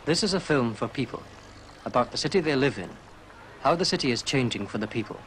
This is a film for people, about the city they live in, how the city is changing for the people.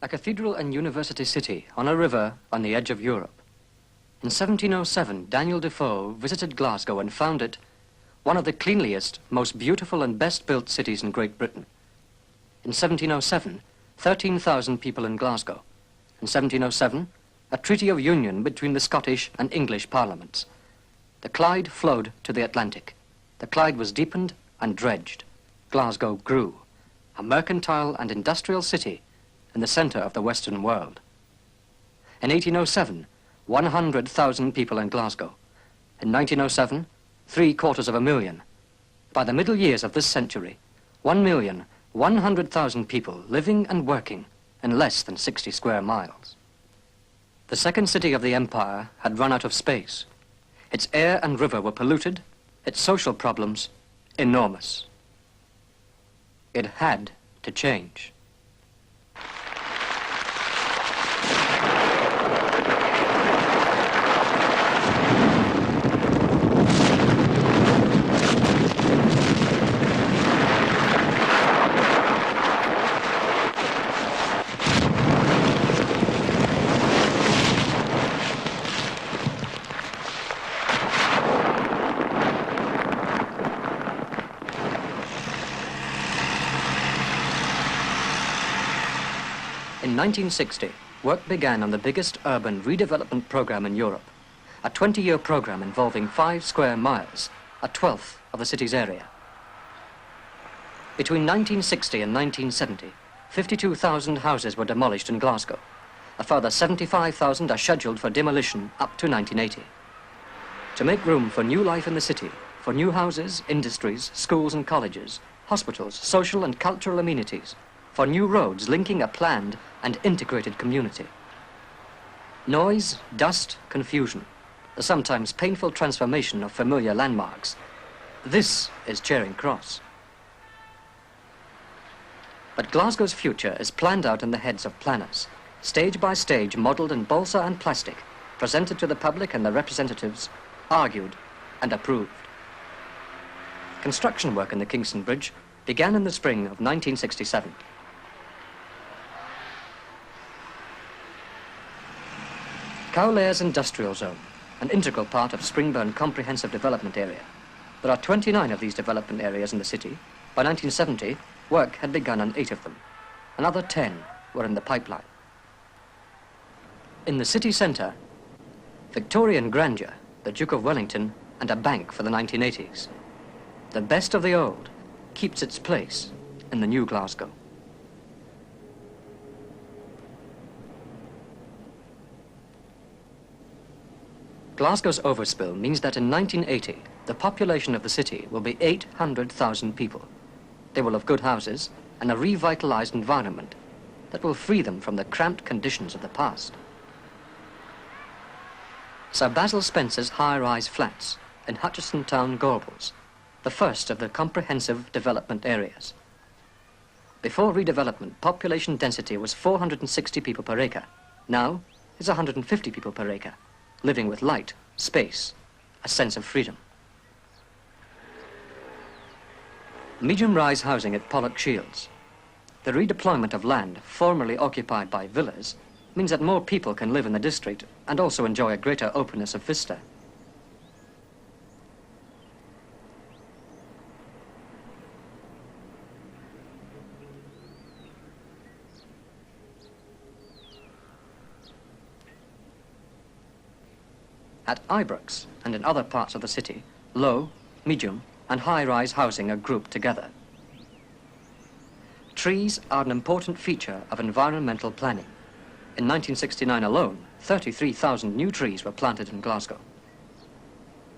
A cathedral and university city on a river on the edge of Europe. In 1707, Daniel Defoe visited Glasgow and found it one of the cleanliest, most beautiful and best-built cities in Great Britain. In 1707, 13,000 people in Glasgow. In 1707, a treaty of union between the Scottish and English parliaments. The Clyde flowed to the Atlantic. The Clyde was deepened and dredged. Glasgow grew, a mercantile and industrial city in the center of the Western world. In 1807, 100,000 people in Glasgow. In 1907, 750,000. By the middle years of this century, 1,100,000 people living and working in less than 60 square miles. The second city of the empire had run out of space. Its air and river were polluted, its social problems enormous. It had to change. In 1960, work began on the biggest urban redevelopment program in Europe, a 20-year program involving 5 square miles, a twelfth of the city's area. Between 1960 and 1970, 52,000 houses were demolished in Glasgow. A further 75,000 are scheduled for demolition up to 1980. To make room for new life in the city, for new houses, industries, schools and colleges, hospitals, social and cultural amenities, for new roads linking a planned and integrated community. Noise, dust, confusion, the sometimes painful transformation of familiar landmarks. This is Charing Cross. But Glasgow's future is planned out in the heads of planners, stage by stage modeled in balsa and plastic, presented to the public and their representatives, argued and approved. Construction work in the Kingston Bridge began in the spring of 1967. Cowlairs Industrial Zone, an integral part of Springburn Comprehensive Development Area. There are 29 of these development areas in the city. By 1970, work had begun on 8 of them. Another 10 were in the pipeline. In the city centre, Victorian grandeur, the Duke of Wellington, and a bank for the 1980s. The best of the old keeps its place in the new Glasgow. Glasgow's overspill means that in 1980, the population of the city will be 800,000 people. They will have good houses and a revitalized environment that will free them from the cramped conditions of the past. Sir Basil Spencer's high-rise flats in Hutchison Town, Gorbals, the first of the comprehensive development areas. Before redevelopment, population density was 460 people per acre. Now, it's 150 people per acre, living with light, space, a sense of freedom. Medium-rise housing at Pollock Shields. The redeployment of land formerly occupied by villas means that more people can live in the district and also enjoy a greater openness of vista. At Ibrox and in other parts of the city, low, medium, and high-rise housing are grouped together. Trees are an important feature of environmental planning. In 1969 alone, 33,000 new trees were planted in Glasgow.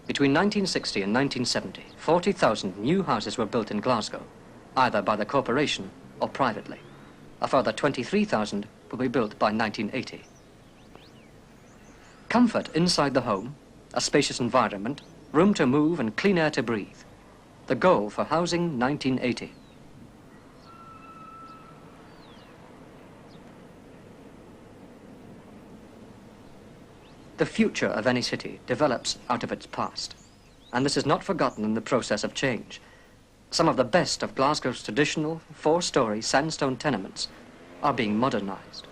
Between 1960 and 1970, 40,000 new houses were built in Glasgow, either by the corporation or privately. A further 23,000 will be built by 1980. Comfort inside the home, a spacious environment, room to move and clean air to breathe. The goal for Housing 1980. The future of any city develops out of its past, and this is not forgotten in the process of change. Some of the best of Glasgow's traditional four-storey sandstone tenements are being modernized.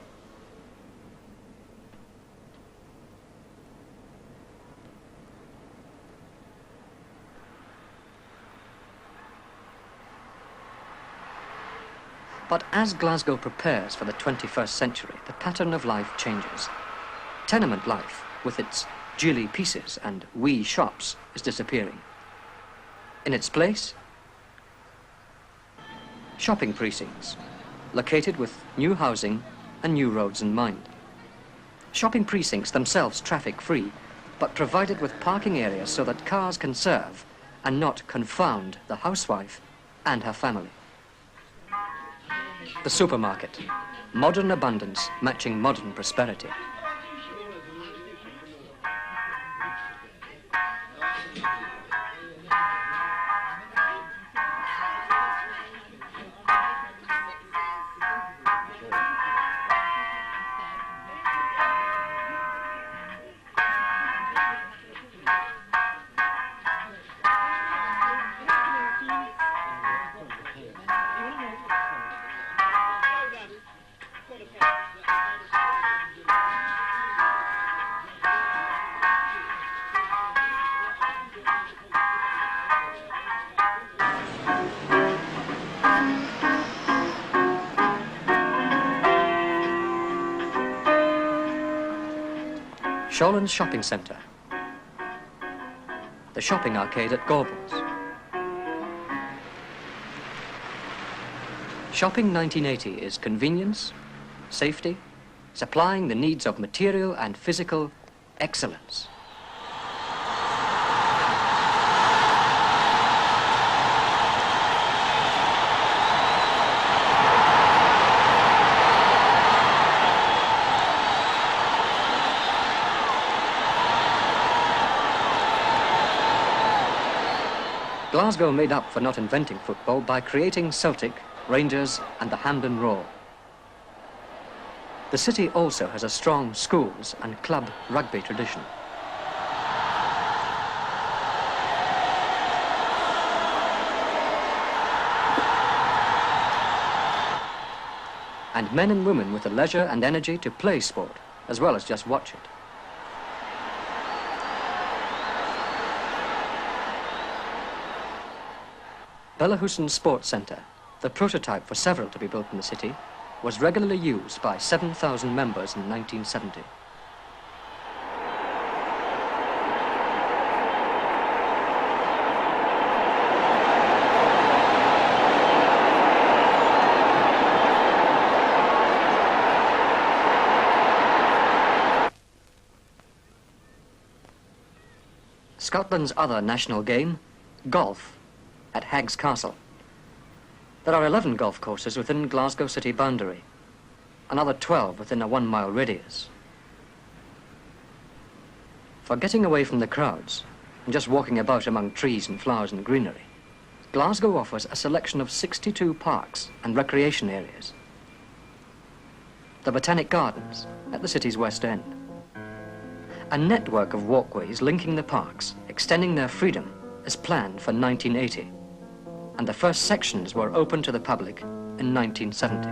But as Glasgow prepares for the 21st century, the pattern of life changes. Tenement life, with its gilly pieces and wee shops, is disappearing. In its place, shopping precincts, located with new housing and new roads in mind. Shopping precincts themselves traffic-free, but provided with parking areas so that cars can serve and not confound the housewife and her family. The supermarket, modern abundance matching modern prosperity. Shawlands Shopping Centre. The shopping arcade at Gorbals. Shopping 1980 is convenience, safety, supplying the needs of material and physical excellence. Glasgow made up for not inventing football by creating Celtic, Rangers and the Hampden Roar. The city also has a strong schools and club rugby tradition. And men and women with the leisure and energy to play sport, as well as just watch it. Bellahouston Sports Centre, the prototype for several to be built in the city, was regularly used by 7,000 members in 1970. Scotland's other national game, golf, at Hags Castle. There are 11 golf courses within Glasgow city boundary, another 12 within a 1-mile radius. For getting away from the crowds and just walking about among trees and flowers and greenery, Glasgow offers a selection of 62 parks and recreation areas. The Botanic Gardens at the city's west end. A network of walkways linking the parks, extending their freedom, is planned for 1980. And the first sections were opened to the public in 1970.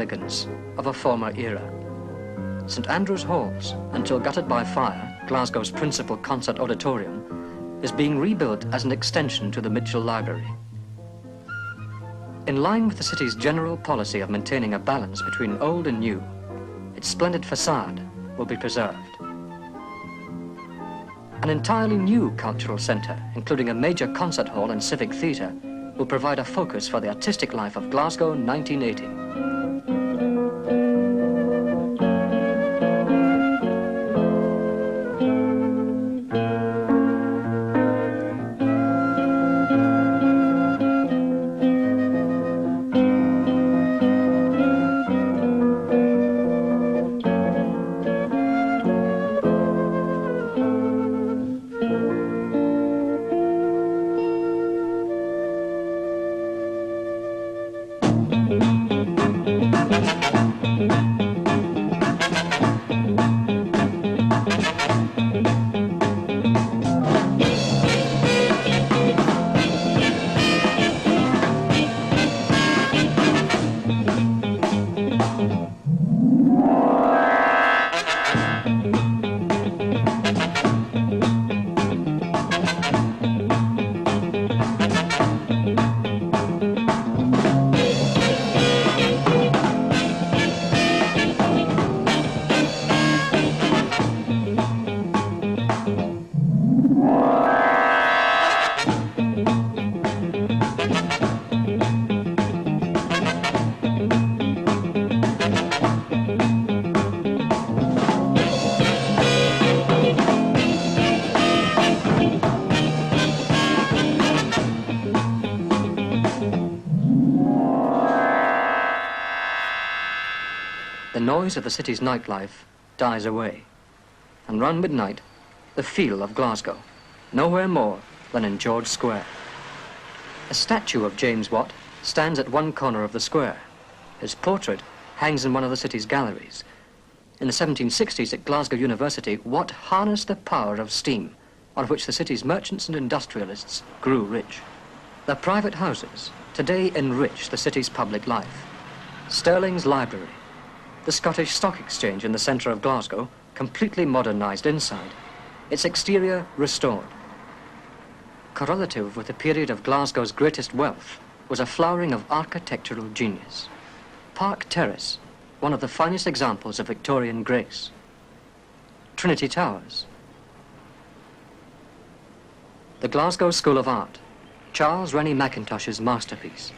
elegance of a former era. St Andrew's Halls, until gutted by fire, Glasgow's principal concert auditorium, is being rebuilt as an extension to the Mitchell Library. In line with the city's general policy of maintaining a balance between old and new, its splendid facade will be preserved. An entirely new cultural centre, including a major concert hall and civic theatre, will provide a focus for the artistic life of Glasgow 1980. The noise of the city's nightlife dies away, and round midnight, the feel of Glasgow, nowhere more than in George Square. A statue of James Watt stands at one corner of the square. His portrait hangs in one of the city's galleries. In the 1760s at Glasgow University, Watt harnessed the power of steam, on which the city's merchants and industrialists grew rich. Their private houses today enrich the city's public life. Stirling's Library, the Scottish Stock Exchange in the centre of Glasgow, completely modernised inside, its exterior restored. Correlative with the period of Glasgow's greatest wealth was a flowering of architectural genius. Park Terrace, one of the finest examples of Victorian grace. Trinity Towers. The Glasgow School of Art, Charles Rennie Mackintosh's masterpiece.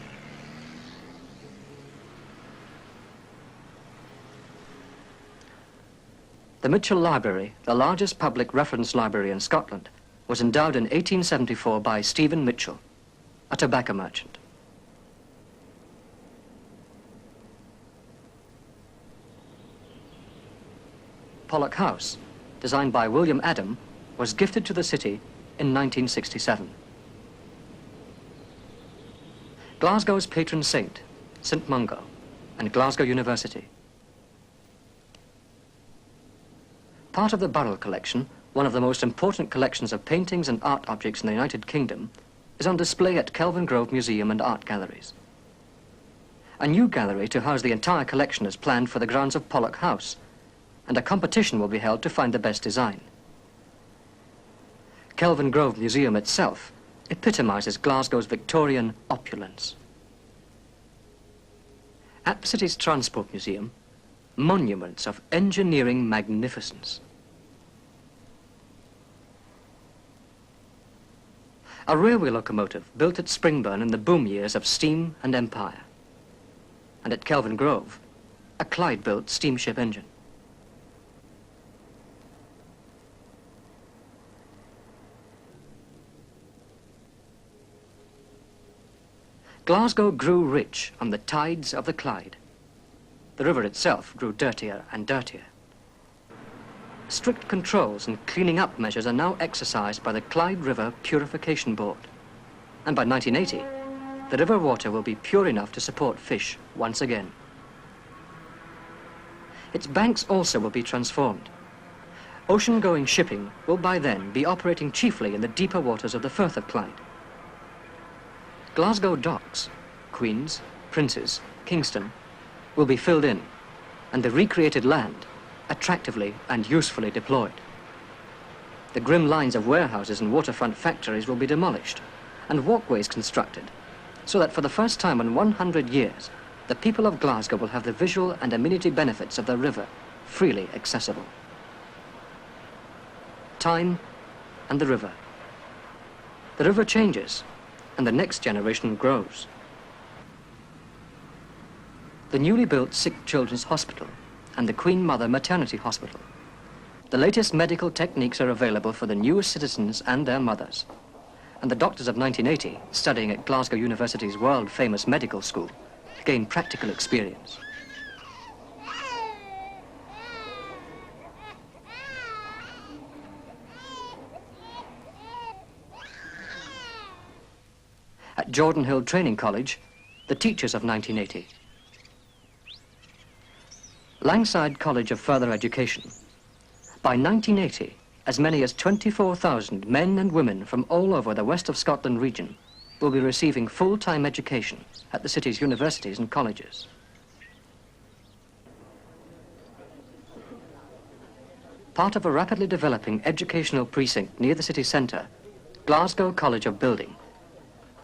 The Mitchell Library, the largest public reference library in Scotland, was endowed in 1874 by Stephen Mitchell, a tobacco merchant. Pollock House, designed by William Adam, was gifted to the city in 1967. Glasgow's patron saint, St Mungo, and Glasgow University. Part of the Burrell collection, one of the most important collections of paintings and art objects in the United Kingdom, is on display at Kelvingrove Museum and Art Galleries. A new gallery to house the entire collection is planned for the grounds of Pollock House, and a competition will be held to find the best design. Kelvingrove Museum itself epitomizes Glasgow's Victorian opulence. At the city's Transport Museum, monuments of engineering magnificence. A railway locomotive built at Springburn in the boom years of steam and empire. And at Kelvingrove, a Clyde-built steamship engine. Glasgow grew rich on the tides of the Clyde. The river itself grew dirtier and dirtier. Strict controls and cleaning up measures are now exercised by the Clyde River Purification Board. And by 1980, the river water will be pure enough to support fish once again. Its banks also will be transformed. Ocean-going shipping will by then be operating chiefly in the deeper waters of the Firth of Clyde. Glasgow docks, Queen's, Prince's, Kingston, will be filled in and the recreated land attractively and usefully deployed. The grim lines of warehouses and waterfront factories will be demolished and walkways constructed so that for the first time in 100 years, the people of Glasgow will have the visual and amenity benefits of the river freely accessible. Time and the river. The river changes and the next generation grows. The newly built Sick Children's Hospital and the Queen Mother Maternity Hospital. The latest medical techniques are available for the newest citizens and their mothers. And the doctors of 1980, studying at Glasgow University's world-famous medical school, gain practical experience. At Jordan Hill Training College, the teachers of 1980. Langside College of Further Education. By 1980, as many as 24,000 men and women from all over the West of Scotland region will be receiving full-time education at the city's universities and colleges. Part of a rapidly developing educational precinct near the city centre, Glasgow College of Building,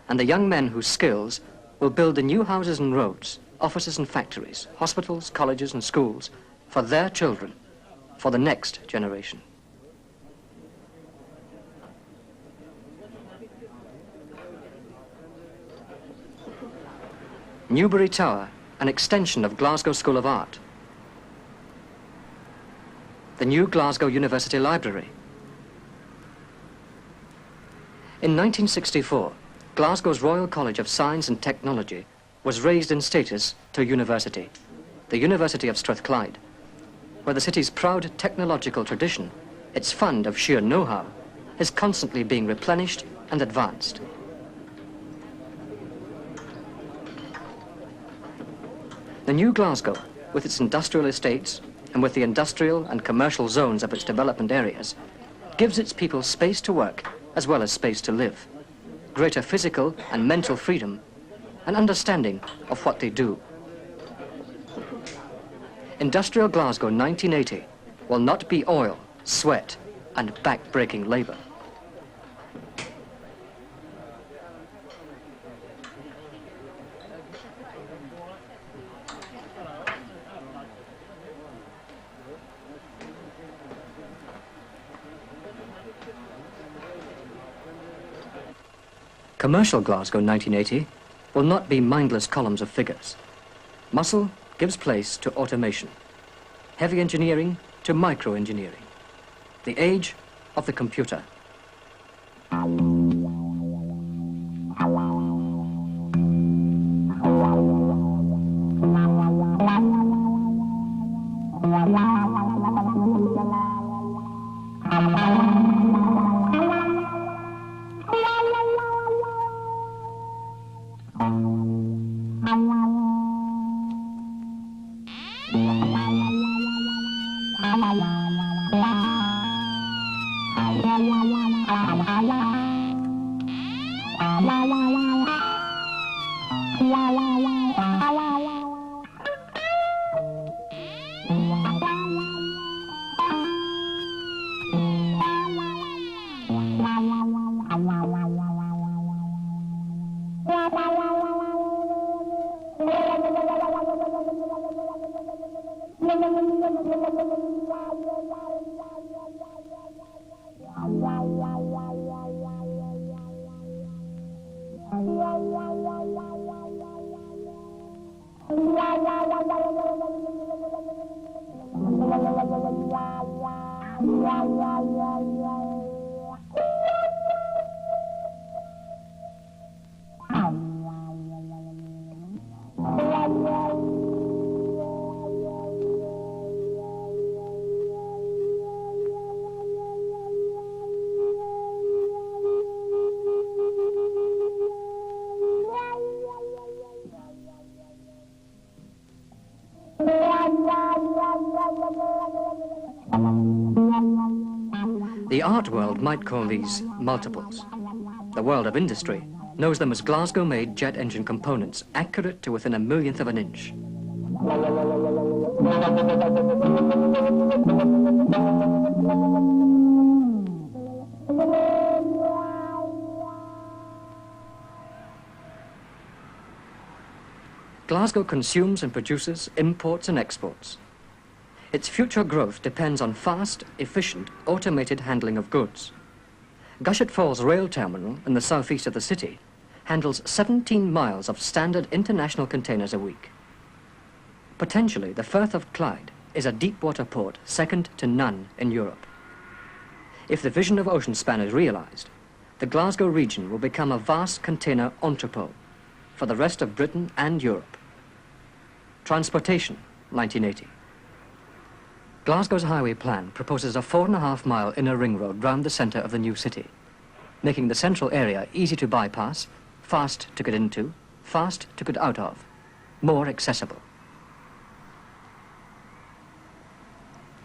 and the young men whose skills will build the new houses and roads, offices and factories, hospitals, colleges and schools for their children, for the next generation. Newbury Tower, an extension of Glasgow School of Art. The new Glasgow University Library. In 1964, Glasgow's Royal College of Science and Technology was raised in status to university, the University of Strathclyde, where the city's proud technological tradition, its fund of sheer know-how, is constantly being replenished and advanced. The new Glasgow, with its industrial estates and with the industrial and commercial zones of its development areas, gives its people space to work as well as space to live, greater physical and mental freedom, and understanding of what they do. Industrial Glasgow 1980 will not be oil, sweat, and back-breaking labor. Commercial Glasgow 1980 will not be mindless columns of figures. Muscle gives place to automation, heavy engineering to micro-engineering, the age of the computer. The art world might call these multiples. The world of industry knows them as Glasgow-made jet engine components, accurate to within a millionth of an inch. Glasgow consumes and produces, imports and exports. Its future growth depends on fast, efficient, automated handling of goods. Gushett Falls Rail Terminal in the southeast of the city handles 17 miles of standard international containers a week. Potentially, the Firth of Clyde is a deep-water port second to none in Europe. If the vision of Oceanspan is realized, the Glasgow region will become a vast container entrepot for the rest of Britain and Europe. Transportation, 1980. Glasgow's highway plan proposes a 4.5-mile inner ring road round the centre of the new city, making the central area easy to bypass, fast to get into, fast to get out of, more accessible.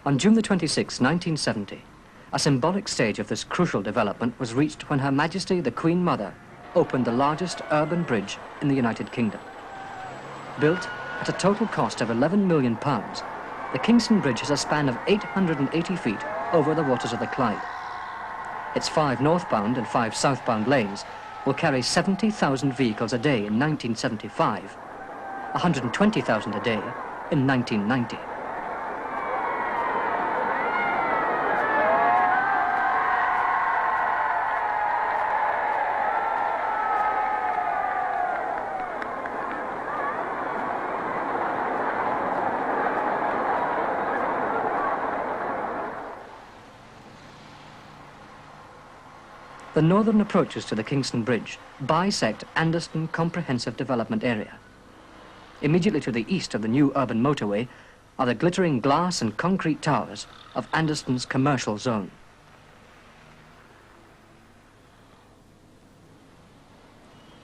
On June the 26th, 1970, a symbolic stage of this crucial development was reached when Her Majesty the Queen Mother opened the largest urban bridge in the United Kingdom. Built at a total cost of £11 million, the Kingston Bridge has a span of 880 feet over the waters of the Clyde. Its 5 northbound and 5 southbound lanes will carry 70,000 vehicles a day in 1975, 120,000 a day in 1990. The northern approaches to the Kingston Bridge bisect Anderston Comprehensive Development Area. Immediately to the east of the new urban motorway are the glittering glass and concrete towers of Anderston's commercial zone.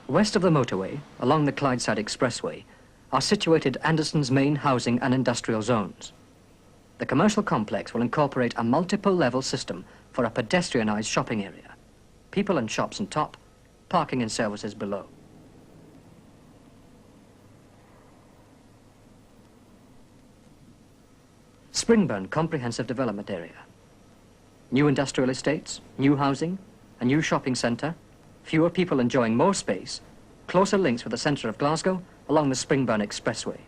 West of the motorway, along the Clydeside Expressway, are situated Anderston's main housing and industrial zones. The commercial complex will incorporate a multiple-level system for a pedestrianised shopping area. People and shops on top, parking and services below. Springburn Comprehensive Development Area. New industrial estates, new housing, a new shopping centre, fewer people enjoying more space, closer links with the centre of Glasgow along the Springburn Expressway.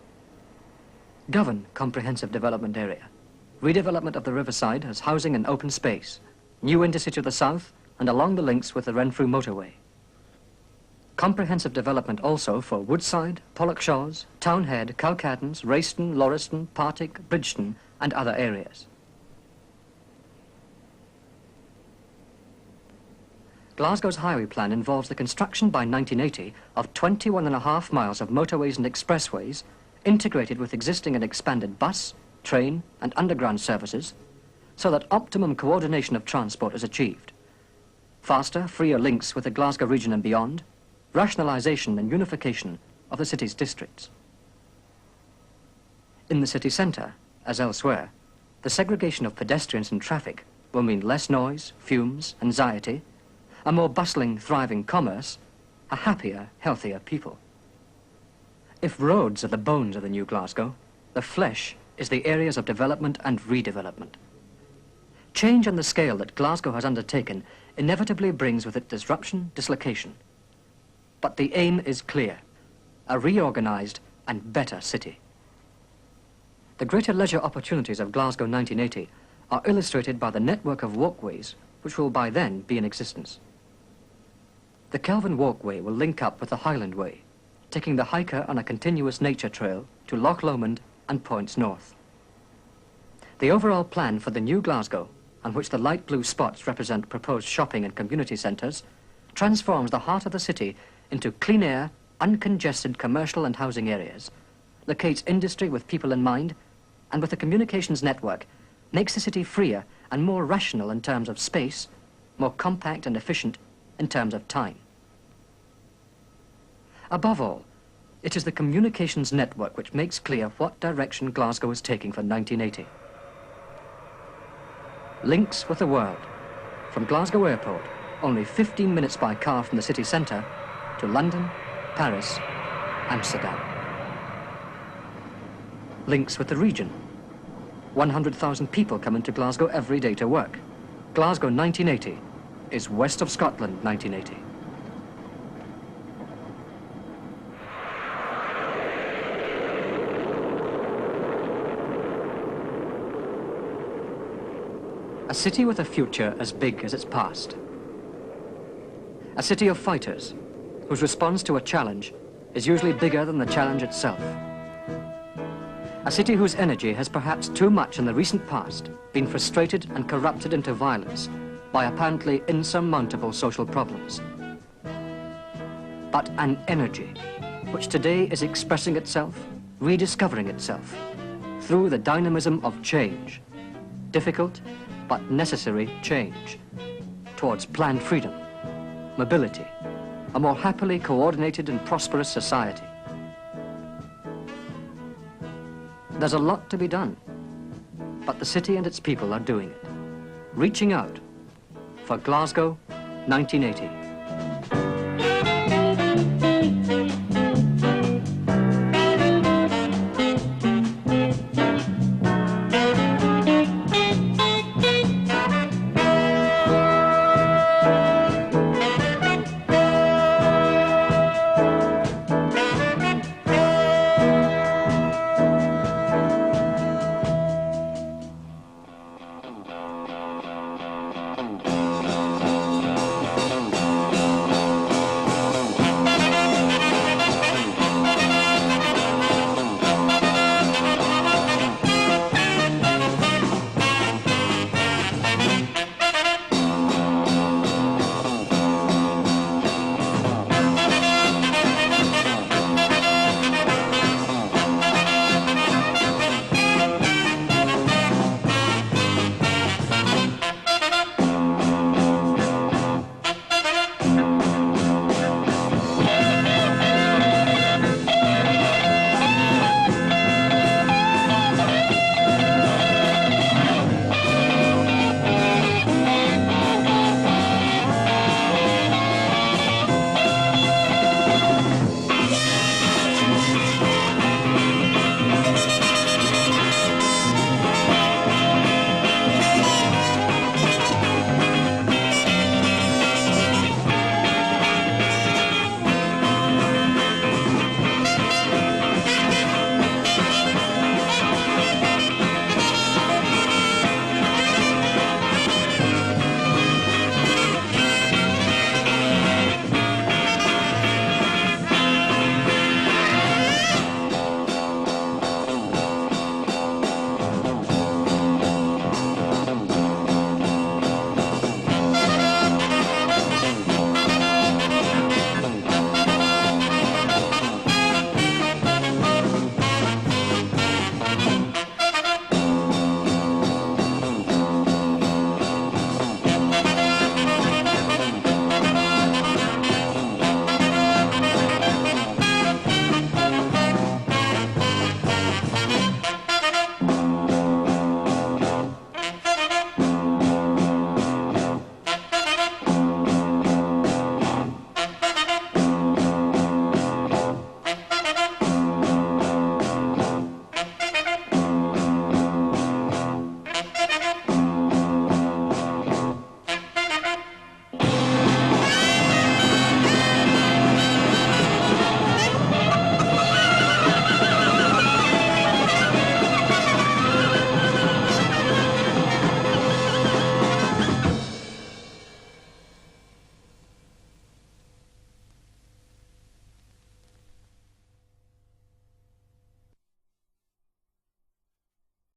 Govan Comprehensive Development Area. Redevelopment of the riverside as housing and open space. New intercity to the south, and along the links with the Renfrew motorway. Comprehensive development also for Woodside, Pollokshaws, Townhead, Cowcaddens, Rayston, Lauriston, Partick, Bridgeton and other areas. Glasgow's highway plan involves the construction by 1980 of 21.5 miles of motorways and expressways integrated with existing and expanded bus, train and underground services so that optimum coordination of transport is achieved. Faster, freer links with the Glasgow region and beyond, rationalisation and unification of the city's districts. In the city centre, as elsewhere, the segregation of pedestrians and traffic will mean less noise, fumes, anxiety, a more bustling, thriving commerce, a happier, healthier people. If roads are the bones of the new Glasgow, the flesh is the areas of development and redevelopment. Change on the scale that Glasgow has undertaken inevitably brings with it disruption, dislocation. But the aim is clear, a reorganised and better city. The greater leisure opportunities of Glasgow 1980 are illustrated by the network of walkways which will by then be in existence. The Kelvin Walkway will link up with the Highland Way, taking the hiker on a continuous nature trail to Loch Lomond and points north. The overall plan for the new Glasgow, on which the light blue spots represent proposed shopping and community centres, transforms the heart of the city into clean air, uncongested commercial and housing areas, locates industry with people in mind, and with a communications network, makes the city freer and more rational in terms of space, more compact and efficient in terms of time. Above all, it is the communications network which makes clear what direction Glasgow is taking for 1980. Links with the world, from Glasgow Airport, only 15 minutes by car from the city centre, to London, Paris, Amsterdam. links with the region. 100,000 people come into Glasgow every day to work. Glasgow 1980 is west of Scotland 1980. A city with a future as big as its past. A city of fighters, whose response to a challenge is usually bigger than the challenge itself. A city whose energy has perhaps too much in the recent past been frustrated and corrupted into violence by apparently insurmountable social problems. But an energy which today is expressing itself, rediscovering itself, through the dynamism of change, difficult but necessary change, towards planned freedom, mobility, a more happily coordinated and prosperous society. There's a lot to be done, but the city and its people are doing it, reaching out for Glasgow 1980.